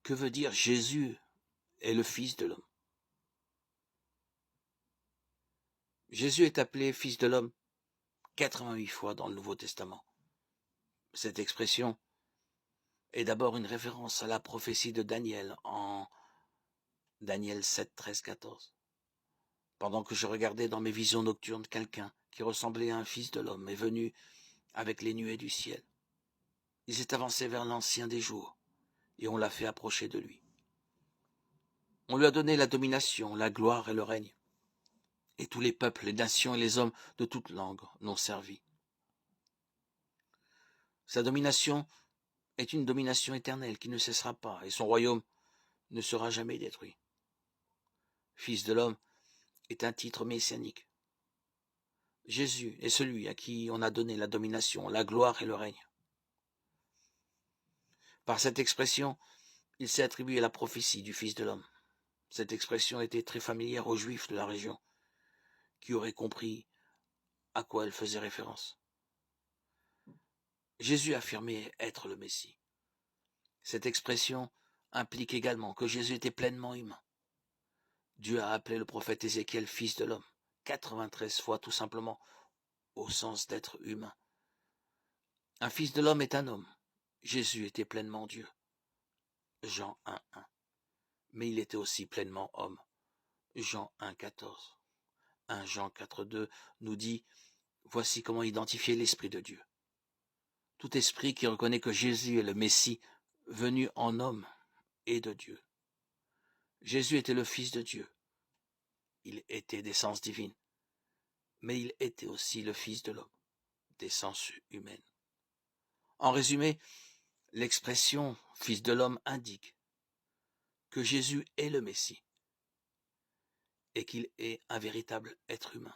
Que veut dire Jésus est le Fils de l'homme? Jésus est appelé Fils de l'homme 88 fois dans le Nouveau Testament. Cette expression est d'abord une référence à la prophétie de Daniel en Daniel 7, 13, 14. Pendant que je regardais dans mes visions nocturnes, quelqu'un qui ressemblait à un fils de l'homme est venu avec les nuées du ciel. Il s'est avancé vers l'Ancien des jours et on l'a fait approcher de lui. On lui a donné la domination, la gloire et le règne. Et tous les peuples, les nations et les hommes de toute langue l'ont servi. Sa domination est une domination éternelle qui ne cessera pas et son royaume ne sera jamais détruit. Fils de l'homme est un titre messianique. Jésus est celui à qui on a donné la domination, la gloire et le règne. Par cette expression, il s'est attribué la prophétie du Fils de l'homme. Cette expression était très familière aux Juifs de la région, qui auraient compris à quoi elle faisait référence. Jésus affirmait être le Messie. Cette expression implique également que Jésus était pleinement humain. Dieu a appelé le prophète Ézéchiel fils de l'homme 93 fois tout simplement au sens d'être humain. Un fils de l'homme est un homme. Jésus était pleinement Dieu. Jean 1,1. Mais il était aussi pleinement homme. Jean 1,14. 1 Jean 4,2 nous dit « Voici comment identifier l'Esprit de Dieu. Tout esprit qui reconnaît que Jésus est le Messie, venu en homme, est de Dieu. » Jésus était le Fils de Dieu. Il était d'essence divine. Mais il était aussi le Fils de l'homme, d'essence humaine. En résumé, l'expression « Fils de l'homme » indique que Jésus est le Messie et qu'il est un véritable être humain.